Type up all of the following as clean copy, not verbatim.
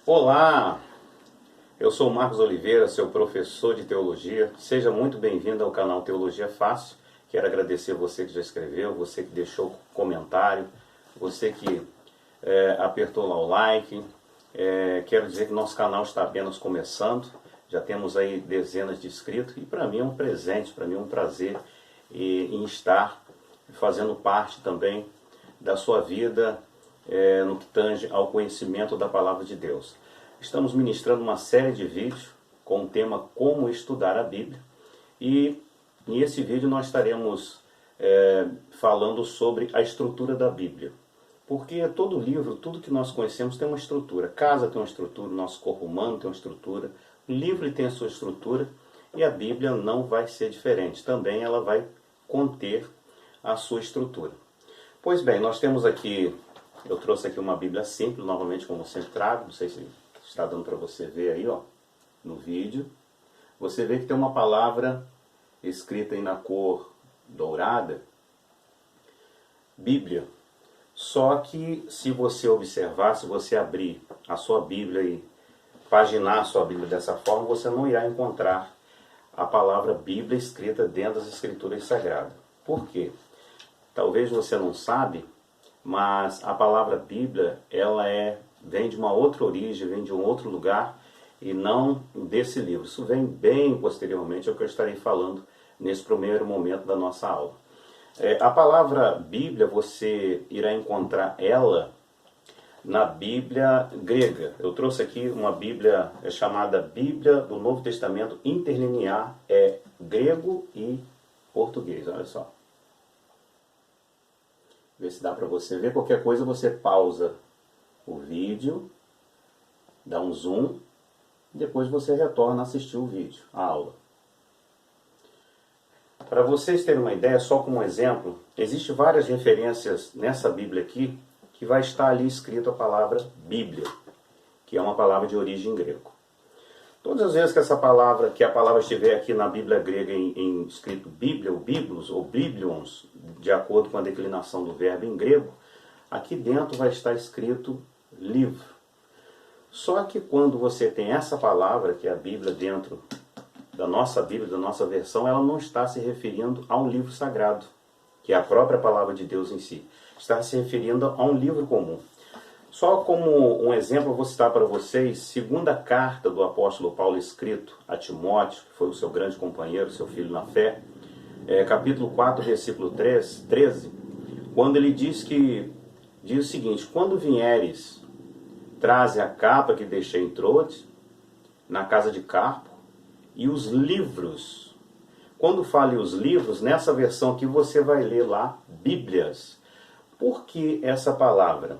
Olá, eu sou Marcos Oliveira, seu professor de teologia. Seja muito bem-vindo ao canal Teologia Fácil. Quero agradecer você que já escreveu, você que deixou comentário, você que apertou lá o like. Quero dizer que nosso canal está apenas começando. Já temos aí dezenas de inscritos e para mim é um presente, para mim é um prazer em estar fazendo parte também da sua vida no que tange ao conhecimento da Palavra de Deus. Estamos ministrando uma série de vídeos com o tema Como Estudar a Bíblia e nesse vídeo nós estaremos falando sobre a estrutura da Bíblia. Porque todo livro, tudo que nós conhecemos tem uma estrutura. Casa tem uma estrutura, o nosso corpo humano tem uma estrutura, o livro tem a sua estrutura e a Bíblia não vai ser diferente. Também ela vai conter a sua estrutura. Pois bem, nós temos aqui, eu trouxe aqui uma Bíblia simples, novamente como eu sempre trago, não sei se está dando para você ver aí, ó, no vídeo. Você vê que tem uma palavra escrita aí na cor dourada, Bíblia. Só que se você observar, se você abrir a sua Bíblia e paginar a sua Bíblia dessa forma, você não irá encontrar a palavra Bíblia escrita dentro das Escrituras Sagradas. Por quê? Talvez você não sabe, mas a palavra Bíblia, ela vem de uma outra origem, vem de um outro lugar e não desse livro. Isso vem bem posteriormente, é o que eu estarei falando nesse primeiro momento da nossa aula. A palavra Bíblia, você irá encontrar ela na Bíblia grega. Eu trouxe aqui uma Bíblia chamada Bíblia do Novo Testamento Interlinear, grego e português, olha só. Vê se dá para você ver. Qualquer coisa você pausa o vídeo, dá um zoom, e depois você retorna a assistir o vídeo, a aula. Para vocês terem uma ideia, só como exemplo, existem várias referências nessa Bíblia aqui, que vai estar ali escrito a palavra Bíblia, que é uma palavra de origem grego. Todas as vezes que a palavra estiver aqui na Bíblia grega em escrito Bíblia, ou Biblos, ou Biblions, de acordo com a declinação do verbo em grego, aqui dentro vai estar escrito livro. Só que quando você tem essa palavra, que é a Bíblia, dentro da nossa Bíblia, da nossa versão, ela não está se referindo a um livro sagrado, que é a própria palavra de Deus em si. Está se referindo a um livro comum. Só como um exemplo, eu vou citar para vocês, segunda carta do apóstolo Paulo escrito a Timóteo, que foi o seu grande companheiro, seu filho na fé, capítulo 4, versículo 13, quando ele diz o seguinte: quando vieres, traze a capa que deixei em Troade, na casa de Carpo, e os livros. Quando fale os livros, nessa versão aqui você vai ler lá Bíblias. Por que essa palavra?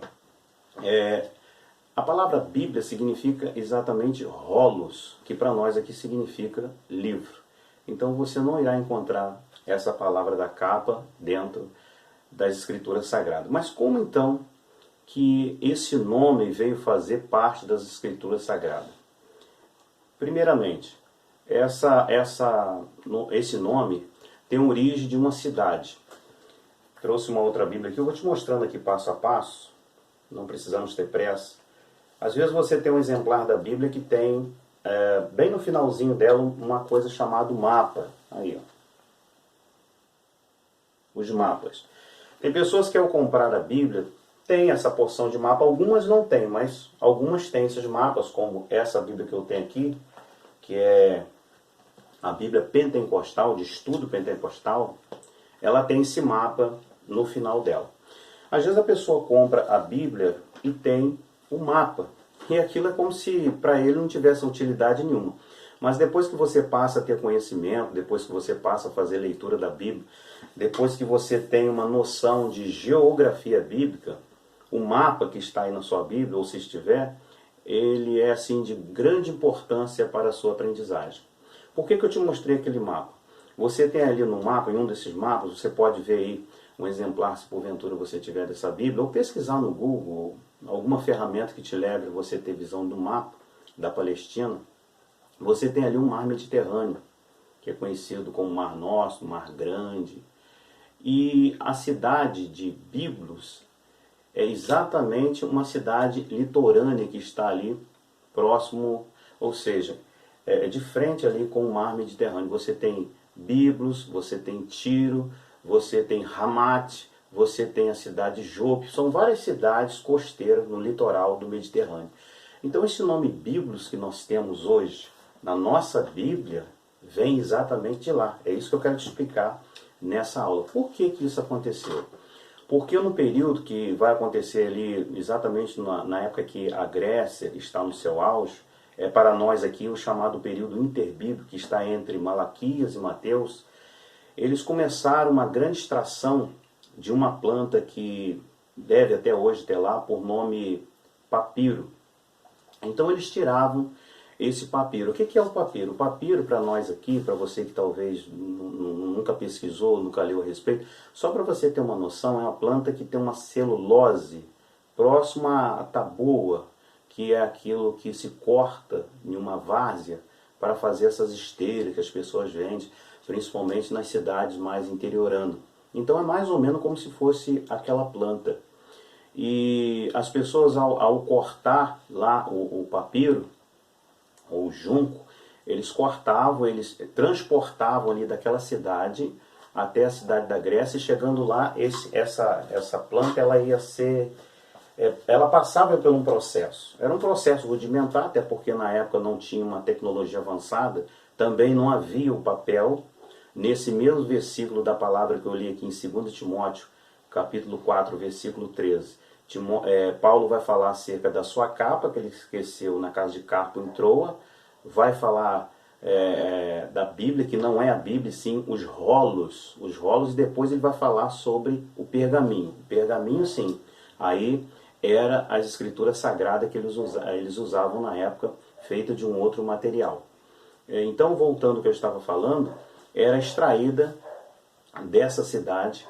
A palavra Bíblia significa exatamente rolos, que para nós aqui significa livro. Então você não irá encontrar essa palavra da capa dentro das Escrituras Sagradas. Mas como então que esse nome veio fazer parte das Escrituras Sagradas? Primeiramente, esse nome tem origem de uma cidade. Trouxe uma outra Bíblia aqui, eu vou te mostrando aqui passo a passo, não precisamos ter pressa. Às vezes você tem um exemplar da Bíblia que tem, bem no finalzinho dela, uma coisa chamada mapa. Aí, ó. Os mapas. Tem pessoas que ao comprar a Bíblia, tem essa porção de mapa, algumas não tem, mas algumas têm esses mapas, como essa Bíblia que eu tenho aqui, que é a Bíblia Pentecostal, de estudo pentecostal, ela tem esse mapa no final dela. Às vezes a pessoa compra a Bíblia e tem o mapa, e aquilo é como se para ele não tivesse utilidade nenhuma. Mas depois que você passa a ter conhecimento, depois que você passa a fazer leitura da Bíblia, depois que você tem uma noção de geografia bíblica, o mapa que está aí na sua Bíblia, ou se estiver, ele é assim de grande importância para a sua aprendizagem. Por que eu te mostrei aquele mapa? Você tem ali no mapa, em um desses mapas, você pode ver aí um exemplar, se porventura você tiver dessa Bíblia, ou pesquisar no Google, alguma ferramenta que te leve a você ter visão do mapa da Palestina. Você tem ali um mar Mediterrâneo, que é conhecido como Mar Nosso, Mar Grande. E a cidade de Biblos é exatamente uma cidade litorânea que está ali próximo, ou seja, de frente ali com o mar Mediterrâneo. Você tem Biblos, você tem Tiro, você tem Hamat, você tem a cidade de Jope. São várias cidades costeiras no litoral do Mediterrâneo. Então esse nome Biblos que nós temos hoje, na nossa Bíblia, vem exatamente de lá. É isso que eu quero te explicar nessa aula. Por que que isso aconteceu? Porque no período que vai acontecer ali, exatamente na época que a Grécia está no seu auge, é para nós aqui o chamado período interbíblico, que está entre Malaquias e Mateus, eles começaram uma grande extração de uma planta que deve até hoje ter lá por nome papiro. Então eles tiravam esse papiro. O que é o papiro? O papiro para nós aqui, para você que talvez nunca pesquisou, nunca leu a respeito, só para você ter uma noção, é uma planta que tem uma celulose próxima à taboa, que é aquilo que se corta em uma várzea para fazer essas esteiras que as pessoas vendem, principalmente nas cidades mais interioranas. Então é mais ou menos como se fosse aquela planta. E as pessoas ao cortar lá o papiro, ou junco, eles cortavam, eles transportavam ali daquela cidade até a cidade da Grécia, e chegando lá, essa planta ela ia ser, ela passava por um processo. Era um processo rudimentar, até porque na época não tinha uma tecnologia avançada, também não havia o papel. Nesse mesmo versículo da palavra que eu li aqui em 2 Timóteo, capítulo 4, versículo 13, Paulo vai falar acerca da sua capa, que ele esqueceu na casa de Carpo em Troa, vai falar da Bíblia, que não é a Bíblia, sim os rolos, e depois ele vai falar sobre o pergaminho. O pergaminho, sim, aí era as escrituras sagradas que eles usavam na época, feita de um outro material. Então, voltando ao que eu estava falando, era extraída dessa cidade,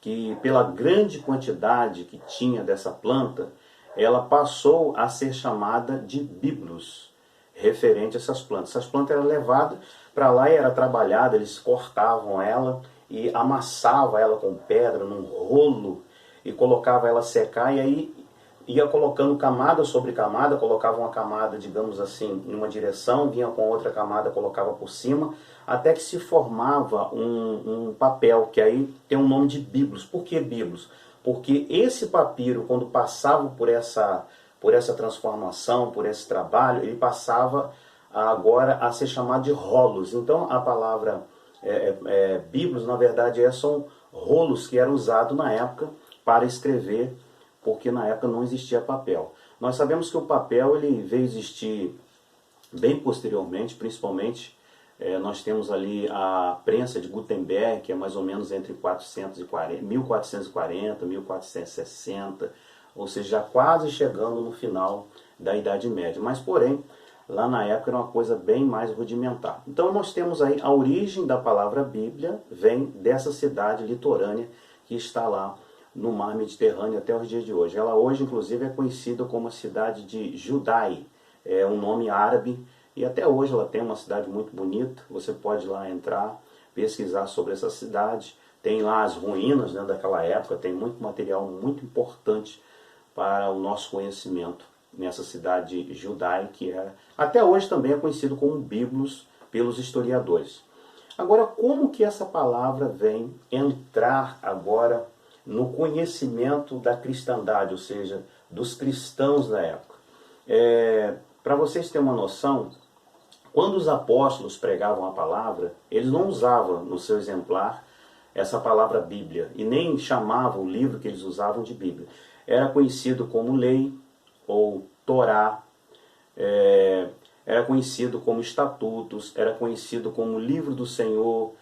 que pela grande quantidade que tinha dessa planta, ela passou a ser chamada de biblos, referente a essas plantas. Essas plantas eram levadas para lá e era trabalhada, eles cortavam ela e amassavam ela com pedra num rolo e colocava ela secar, e aí ia colocando camada sobre camada, colocava uma camada, digamos assim, em uma direção, vinha com outra camada, colocava por cima, até que se formava um papel, que aí tem o nome de biblos. Por que biblos? Porque esse papiro, quando passava por essa transformação, por esse trabalho, ele passava agora a ser chamado de rolos. Então a palavra biblos, na verdade, são rolos que eram usados na época para escrever, porque na época não existia papel. Nós sabemos que o papel ele veio existir bem posteriormente, principalmente nós temos ali a prensa de Gutenberg, que é mais ou menos entre 1440 e 1460, ou seja, já quase chegando no final da Idade Média. Mas, porém, lá na época era uma coisa bem mais rudimentar. Então nós temos aí a origem da palavra Bíblia, vem dessa cidade litorânea que está lá no mar Mediterrâneo até os dias de hoje. Ela hoje, inclusive, é conhecida como a cidade de Judai, é um nome árabe, e até hoje ela tem uma cidade muito bonita. Você pode lá entrar, pesquisar sobre essa cidade, tem lá as ruínas, né, daquela época, tem muito material muito importante para o nosso conhecimento nessa cidade de Judai, que até hoje também é conhecido como Biblos pelos historiadores. Agora, como que essa palavra vem entrar agora no conhecimento da cristandade, ou seja, dos cristãos da época? Para vocês terem uma noção, quando os apóstolos pregavam a palavra, eles não usavam no seu exemplar essa palavra Bíblia, e nem chamavam o livro que eles usavam de Bíblia. Era conhecido como lei, ou Torá, era conhecido como estatutos, era conhecido como livro do Senhor,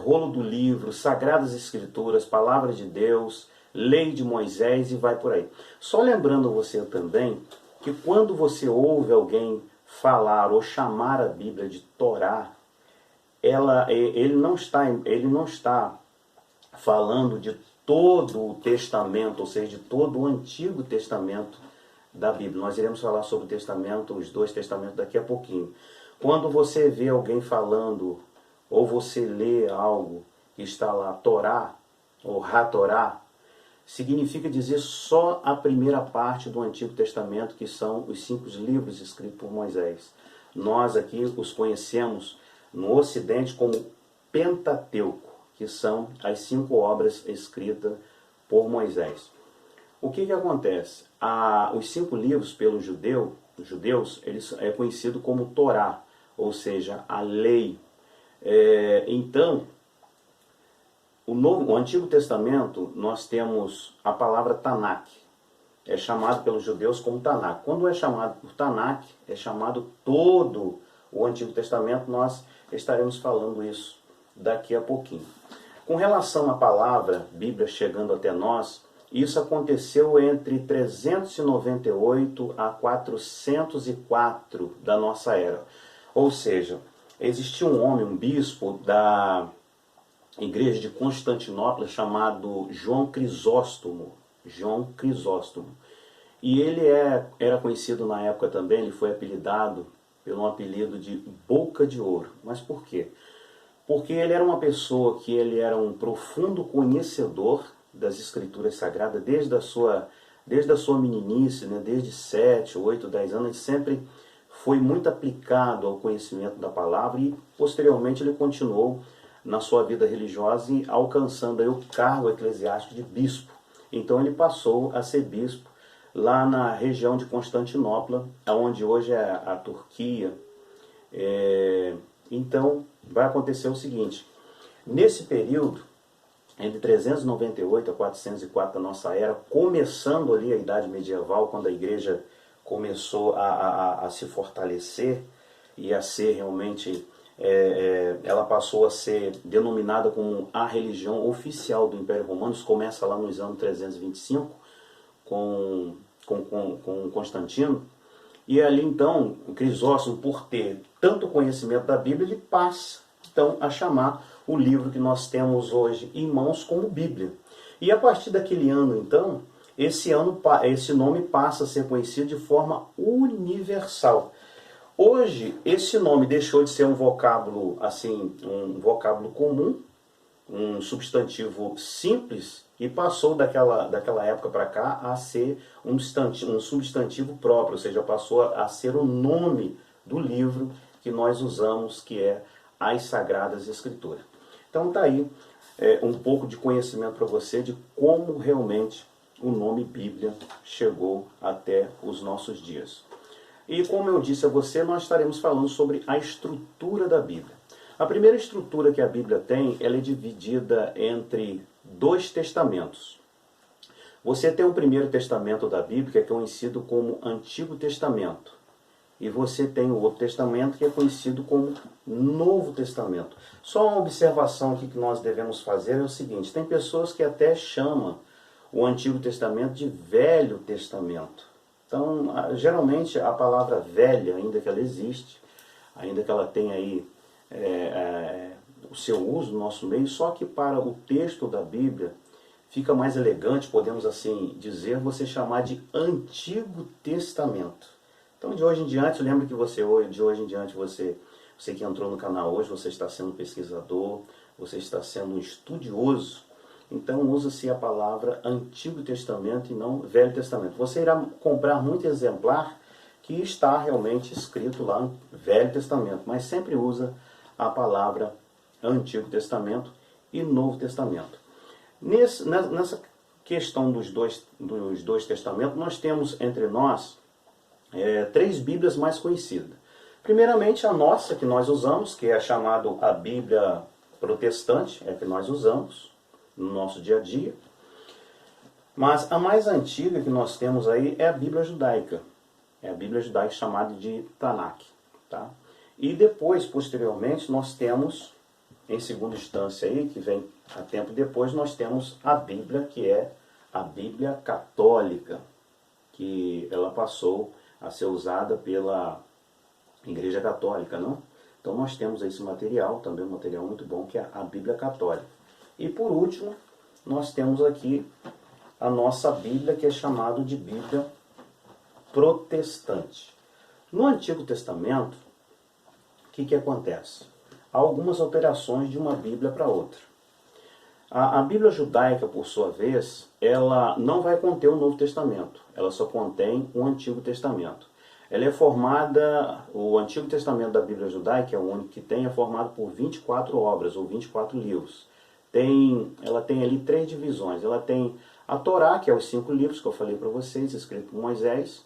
rolo do livro, sagradas escrituras, palavra de Deus, lei de Moisés, e vai por aí. Só lembrando você também que quando você ouve alguém falar ou chamar a Bíblia de Torá, ele não está falando de todo o Testamento, ou seja, de todo o Antigo Testamento da Bíblia. Nós iremos falar sobre o Testamento, os dois testamentos daqui a pouquinho. Quando você vê alguém falando, ou você lê algo que está lá, Torá, ou HaTorá, significa dizer só a primeira parte do Antigo Testamento, que são os 5 livros escritos por Moisés. Nós aqui os conhecemos no Ocidente como Pentateuco, que são as 5 obras escritas por Moisés. O que acontece? Os 5 livros pelos judeus, eles é conhecido como Torá, ou seja, a lei. Então, o Antigo Testamento, nós temos a palavra Tanakh. É chamado pelos judeus como Tanakh. Quando é chamado por Tanakh, é chamado todo o Antigo Testamento. Nós estaremos falando isso daqui a pouquinho. Com relação à palavra Bíblia chegando até nós, isso aconteceu entre 398 a 404 da nossa era. Ou seja, existia um homem, um bispo da igreja de Constantinopla chamado João Crisóstomo. E ele era conhecido na época também, ele foi apelidado pelo apelido de Boca de Ouro. Mas por quê? Porque ele era uma pessoa que ele era um profundo conhecedor das Escrituras Sagradas, desde a sua meninice, né, desde 7, 8, 10 anos, ele sempre foi muito aplicado ao conhecimento da palavra e posteriormente ele continuou na sua vida religiosa e alcançando aí o cargo eclesiástico de bispo. Então ele passou a ser bispo lá na região de Constantinopla, onde hoje é a Turquia. Então vai acontecer o seguinte: nesse período, entre 398 a 404 da nossa era, começando ali a Idade Medieval, quando a igreja começou a se fortalecer e a ser realmente, ela passou a ser denominada como a religião oficial do Império Romano. Isso começa lá nos anos 325, com Constantino. E ali então, o Crisóstomo, por ter tanto conhecimento da Bíblia, ele passa então a chamar o livro que nós temos hoje em mãos como Bíblia. E a partir daquele ano então, esse nome passa a ser conhecido de forma universal. Hoje, esse nome deixou de ser um vocábulo comum, um substantivo simples, e passou daquela época para cá a ser um substantivo próprio, ou seja, passou a ser o nome do livro que nós usamos, que é as Sagradas Escrituras. Então está aí um pouco de conhecimento para você de como realmente o nome Bíblia chegou até os nossos dias. E como eu disse a você, nós estaremos falando sobre a estrutura da Bíblia. A primeira estrutura que a Bíblia tem, ela é dividida entre 2 testamentos. Você tem o primeiro testamento da Bíblia, que é conhecido como Antigo Testamento. E você tem o outro testamento, que é conhecido como Novo Testamento. Só uma observação aqui que nós devemos fazer é o seguinte: tem pessoas que até chamam o Antigo Testamento de Velho Testamento. Então, geralmente a palavra velha, ainda que ela existe, ainda que ela tenha aí o seu uso no nosso meio, só que para o texto da Bíblia fica mais elegante, podemos assim dizer, você chamar de Antigo Testamento. Então, de hoje em diante, lembra que você que entrou no canal hoje, você está sendo um pesquisador, você está sendo um estudioso. Então, usa-se a palavra Antigo Testamento e não Velho Testamento. Você irá comprar muito exemplar que está realmente escrito lá Velho Testamento, mas sempre usa a palavra Antigo Testamento e Novo Testamento. Nessa questão dos dois testamentos, nós temos entre nós 3 Bíblias mais conhecidas. Primeiramente, a nossa, que nós usamos, que é chamada a Bíblia Protestante, é a que nós usamos no nosso dia a dia. Mas a mais antiga que nós temos aí é a Bíblia Judaica. É a Bíblia Judaica chamada de Tanakh. Tá? E depois, posteriormente, nós temos, em segunda instância aí, que vem a tempo depois, nós temos a Bíblia, que é a Bíblia Católica, que ela passou a ser usada pela Igreja Católica, não? Então nós temos esse material, também um material muito bom, que é a Bíblia Católica. E por último, nós temos aqui a nossa Bíblia, que é chamada de Bíblia Protestante. No Antigo Testamento, o que acontece? Há algumas alterações de uma Bíblia para outra. A Bíblia judaica, por sua vez, ela não vai conter o Novo Testamento, ela só contém o Antigo Testamento. Ela é formada, o Antigo Testamento da Bíblia judaica, é o único que tem, é formado por 24 obras, ou 24 livros. Ela tem ali 3 divisões. Ela tem a Torá, que é os 5 livros que eu falei para vocês, escrito por Moisés,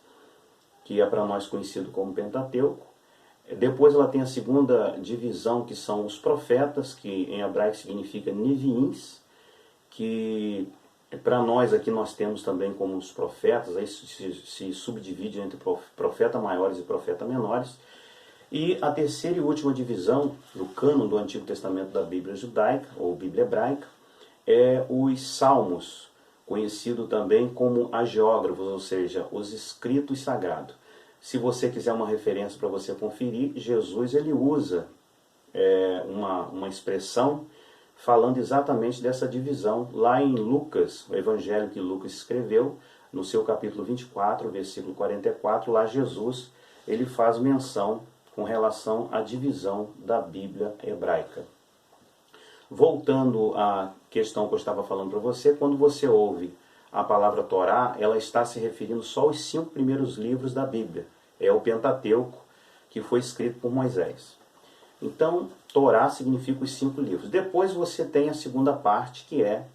que é para nós conhecido como Pentateuco. Depois ela tem a segunda divisão, que são os profetas, que em hebraico significa Neviins, que para nós aqui nós temos também como os profetas, aí se subdivide entre profetas maiores e profetas menores. E a terceira e última divisão do cânon do Antigo Testamento da Bíblia judaica, ou Bíblia hebraica, é os Salmos, conhecido também como agiógrafos, ou seja, os escritos sagrados. Se você quiser uma referência para você conferir, Jesus ele usa uma expressão falando exatamente dessa divisão lá em Lucas, o evangelho que Lucas escreveu, no seu capítulo 24, versículo 44, lá Jesus ele faz menção com relação à divisão da Bíblia hebraica. Voltando à questão que eu estava falando para você, quando você ouve a palavra Torá, ela está se referindo só aos 5 primeiros livros da Bíblia. É o Pentateuco, que foi escrito por Moisés. Então, Torá significa os 5 livros. Depois você tem a segunda parte, que é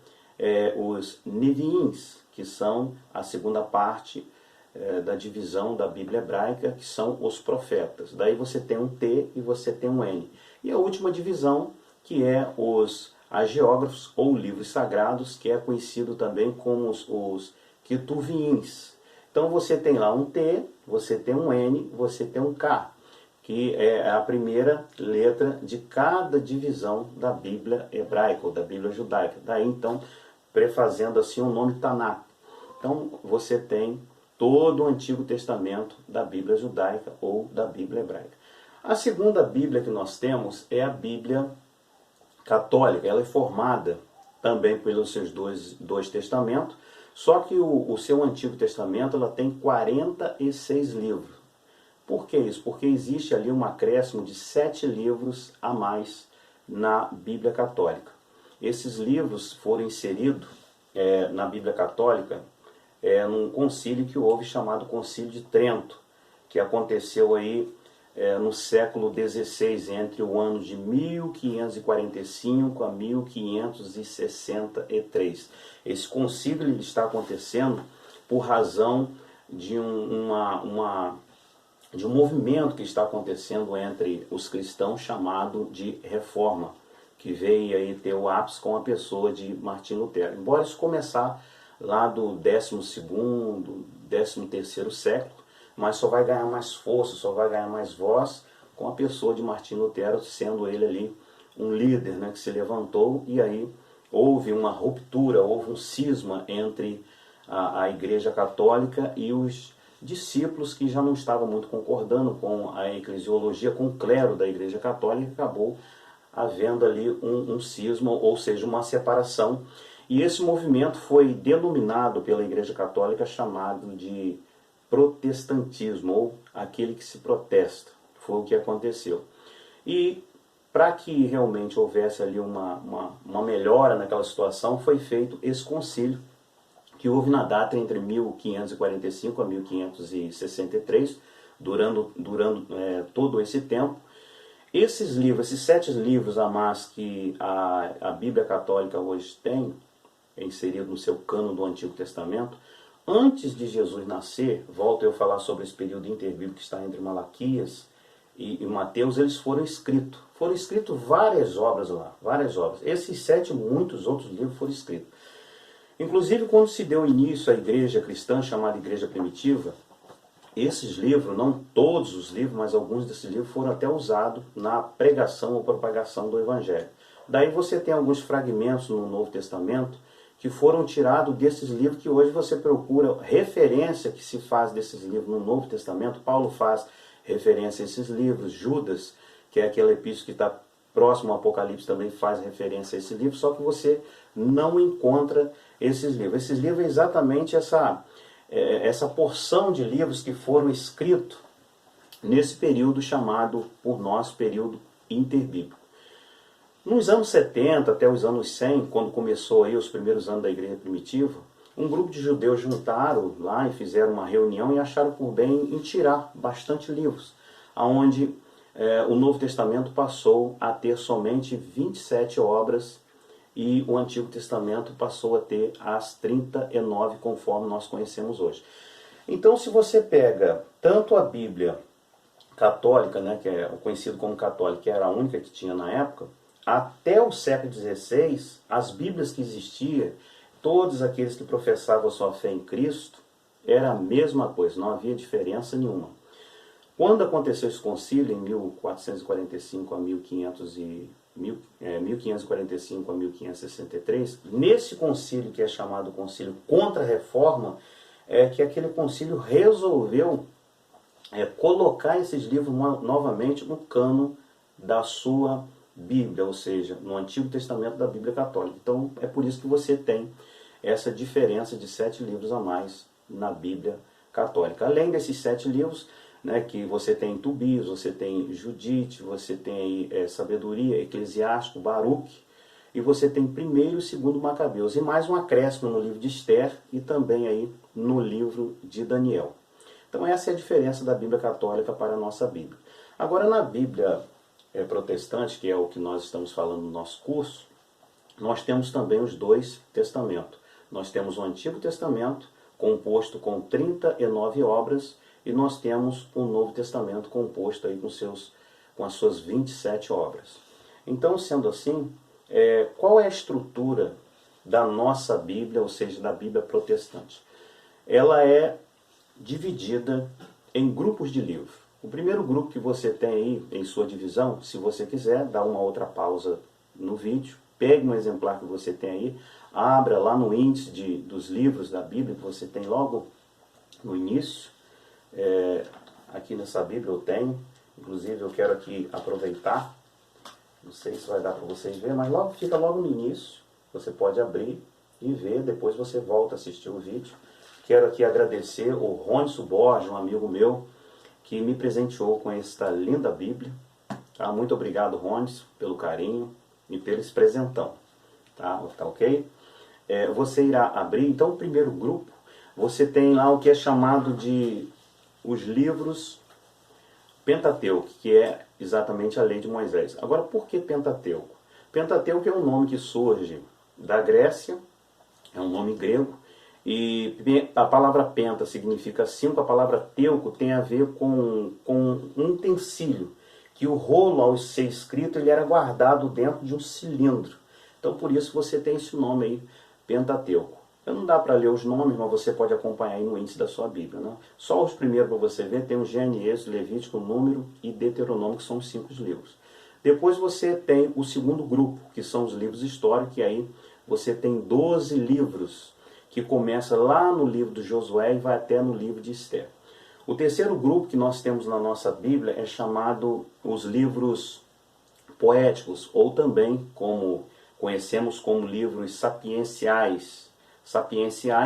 os Neviins, que são a segunda parte da divisão da Bíblia hebraica, que são os profetas. Daí você tem um T e você tem um N. E a última divisão, que é os agiógrafos, ou livros sagrados, que é conhecido também como os Ketuvins. Então você tem lá um T, você tem um N, você tem um K, que é a primeira letra de cada divisão da Bíblia hebraica, ou da Bíblia judaica. Daí então, prefazendo assim o nome Tanakh. Então você tem todo o Antigo Testamento da Bíblia judaica ou da Bíblia hebraica. A segunda Bíblia que nós temos é a Bíblia católica. Ela é formada também pelos seus dois testamentos, só que o seu Antigo Testamento ela tem 46 livros. Por que isso? Porque existe ali um acréscimo de 7 livros a mais na Bíblia católica. Esses livros foram inseridos na Bíblia católica num concílio que houve chamado Concílio de Trento, que aconteceu aí no século XVI, entre o ano de 1545 a 1563. Esse concílio ele está acontecendo por razão de um movimento que está acontecendo entre os cristãos chamado de Reforma, que veio aí ter o ápice com a pessoa de Martinho Lutero. Embora isso começar lá do 12º, 13º século, mas só vai ganhar mais força, só vai ganhar mais voz com a pessoa de Martinho Lutero, sendo ele ali um líder, né, que se levantou, e aí houve uma ruptura, houve um cisma entre a Igreja Católica e os discípulos que já não estavam muito concordando com a eclesiologia, com o clero da Igreja Católica, acabou havendo ali um cisma, ou seja, uma separação. E esse movimento foi denominado pela Igreja Católica chamado de protestantismo, ou aquele que se protesta. Foi o que aconteceu. E para que realmente houvesse ali uma melhora naquela situação, foi feito esse concílio, que houve na data entre 1545 a 1563, durando todo esse tempo. Esses livros, esses 7 livros a mais que a Bíblia Católica hoje tem, inserido no seu cânon do Antigo Testamento, antes de Jesus nascer, volto eu a falar sobre esse período interbíblico que está entre Malaquias e Mateus, eles foram escritos. Foram escritas várias obras lá, várias obras. Esses 7 muitos outros livros foram escritos. Inclusive, quando se deu início à igreja cristã, chamada Igreja Primitiva, esses livros, não todos os livros, mas alguns desses livros foram até usados na pregação ou propagação do Evangelho. Daí você tem alguns fragmentos no Novo Testamento que foram tirados desses livros, que hoje você procura referência que se faz desses livros no Novo Testamento. Paulo faz referência a esses livros, Judas, que é aquela epístola que está próximo ao Apocalipse, também faz referência a esse livro, só que você não encontra esses livros. Esses livros é exatamente essa porção de livros que foram escritos nesse período chamado por nós período interbíblico. Nos anos 70 até os anos 100, quando começou aí os primeiros anos da igreja primitiva, um grupo de judeus juntaram lá e fizeram uma reunião e acharam por bem em tirar bastante livros, onde o Novo Testamento passou a ter somente 27 obras e o Antigo Testamento passou a ter as 39 conforme nós conhecemos hoje. Então, se você pega tanto a Bíblia católica, né, que é conhecido como católica, que era a única que tinha na época, até o século XVI, as Bíblias que existiam, todos aqueles que professavam sua fé em Cristo, era a mesma coisa, não havia diferença nenhuma. Quando aconteceu esse concílio, em 1445 a 1545 a 1563, nesse concílio que é chamado concílio contra a reforma, é que aquele concílio resolveu colocar esses livros novamente no cano da sua Bíblia, ou seja, no Antigo Testamento da Bíblia Católica. Então é por isso que você tem essa diferença de 7 livros a mais na Bíblia Católica. Além desses 7 livros, né, que você tem Tobias, você tem Judite, você tem aí Sabedoria, Eclesiástico, Baruque, e você tem primeiro e segundo Macabeus, e mais um acréscimo no livro de Esther e também aí no livro de Daniel. Então essa é a diferença da Bíblia Católica para a nossa Bíblia. Agora na Bíblia protestante, que é o que nós estamos falando no nosso curso, nós temos também os 2 testamentos. Nós temos o Antigo Testamento, composto com 39 obras, e nós temos o Novo Testamento composto aí com as suas 27 obras. Então, sendo assim, qual é a estrutura da nossa Bíblia, ou seja, da Bíblia protestante? Ela é dividida em grupos de livros. O primeiro grupo que você tem aí em sua divisão, se você quiser, dá uma outra pausa no vídeo, pegue um exemplar que você tem aí, abra lá no índice dos livros da Bíblia, que você tem logo no início. Aqui nessa Bíblia eu tenho, inclusive eu quero aqui aproveitar, não sei se vai dar para vocês verem, mas fica logo no início, você pode abrir e ver, depois você volta a assistir o vídeo. Quero aqui agradecer o Ronson Borges, um amigo meu, que me presenteou com esta linda Bíblia. Tá? Muito obrigado, Ronson, pelo carinho e pelo esse presentão. Tá ok? Você irá abrir, então, o primeiro grupo, você tem lá o que é chamado de os livros Pentateuco, que é exatamente a lei de Moisés. Agora, por que Pentateuco? Pentateuco é um nome que surge da Grécia, é um nome grego, e a palavra penta significa 5, a palavra teuco tem a ver com um utensílio, que o rolo ao ser escrito ele era guardado dentro de um cilindro. Então por isso você tem esse nome aí, Pentateuco. Não dá para ler os nomes, mas você pode acompanhar aí no índice da sua Bíblia. Né? Só os primeiros para você ver, tem o Gênesis, Levítico, Número e Deuteronômio, que são os 5 livros. Depois você tem o segundo grupo, que são os livros históricos, e aí você tem 12 livros, que começa lá no livro de Josué e vai até no livro de Esther. O terceiro grupo que nós temos na nossa Bíblia é chamado os livros poéticos, ou também como conhecemos como livros sapienciais,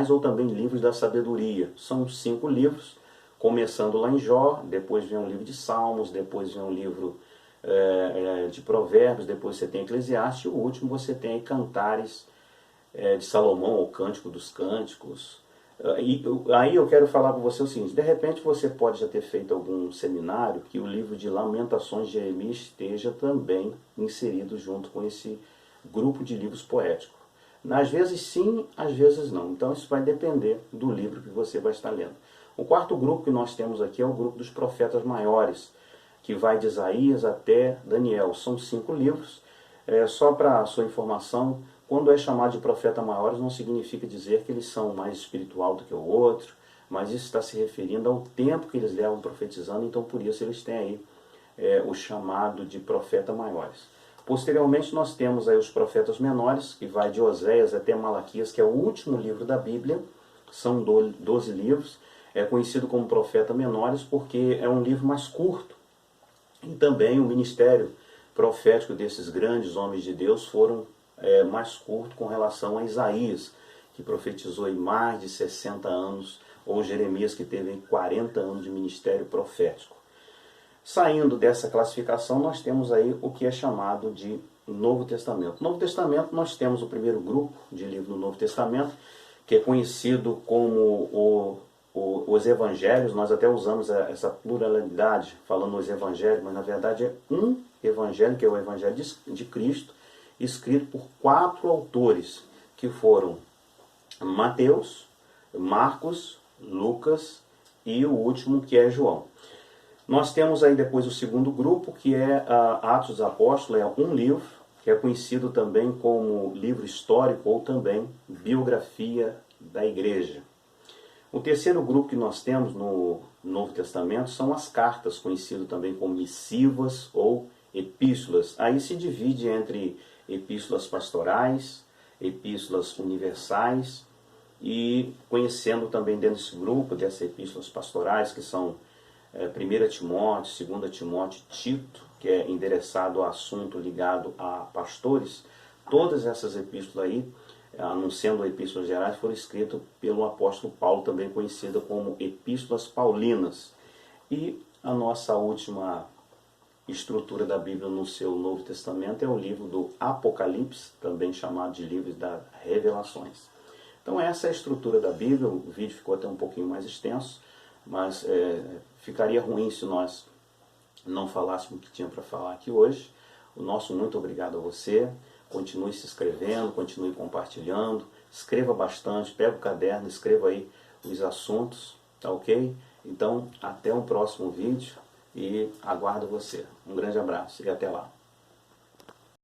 ou também livros da sabedoria. São 5 livros, começando lá em Jó, depois vem um livro de Salmos, depois vem um livro de Provérbios, depois você tem Eclesiastes, e o último você tem Cantares de Salomão, ou Cântico dos Cânticos. E aí eu quero falar para você o seguinte, de repente você pode já ter feito algum seminário que o livro de Lamentações de Jeremias esteja também inserido junto com esse grupo de livros poéticos. Às vezes sim, às vezes não. Então isso vai depender do livro que você vai estar lendo. O quarto grupo que nós temos aqui é o grupo dos profetas maiores, que vai de Isaías até Daniel. São 5 livros. Só para a sua informação, quando é chamado de profeta maiores, não significa dizer que eles são mais espiritual do que o outro, mas isso está se referindo ao tempo que eles levam profetizando, então por isso eles têm aí o chamado de profeta maiores. Posteriormente nós temos aí os profetas menores, que vai de Oséias até Malaquias, que é o último livro da Bíblia, são 12 livros, é conhecido como profeta menores porque é um livro mais curto, e também o ministério profético desses grandes homens de Deus foram mais curto com relação a Isaías, que profetizou em mais de 60 anos, ou Jeremias, que teve 40 anos de ministério profético. Saindo dessa classificação, nós temos aí o que é chamado de Novo Testamento. No Novo Testamento nós temos o primeiro grupo de livros do Novo Testamento, que é conhecido como os Evangelhos. Nós até usamos essa pluralidade, falando os Evangelhos, mas na verdade é um Evangelho, que é o Evangelho de Cristo, escrito por 4 autores, que foram Mateus, Marcos, Lucas e o último, que é João. Nós temos aí depois o segundo grupo, que é Atos dos Apóstolos, é um livro, que é conhecido também como livro histórico ou também biografia da igreja. O terceiro grupo que nós temos no Novo Testamento são as cartas, conhecido também como missivas ou epístolas. Aí se divide entre epístolas pastorais, epístolas universais, e conhecendo também dentro desse grupo, dessas epístolas pastorais, que são 1 Timóteo, 2 Timóteo e Tito, que é endereçado a assunto ligado a pastores. Todas essas epístolas aí, anunciando epístolas gerais, foram escritas pelo apóstolo Paulo, também conhecida como epístolas paulinas. E a nossa última estrutura da Bíblia no seu Novo Testamento é o livro do Apocalipse, também chamado de livro das Revelações. Então essa é a estrutura da Bíblia. O vídeo ficou até um pouquinho mais extenso, mas ficaria ruim se nós não falássemos o que tinha para falar aqui hoje. O nosso muito obrigado a você. Continue se inscrevendo, continue compartilhando, escreva bastante, pega o caderno, escreva aí os assuntos, tá ok? Então, até o próximo vídeo e aguardo você. Um grande abraço e até lá.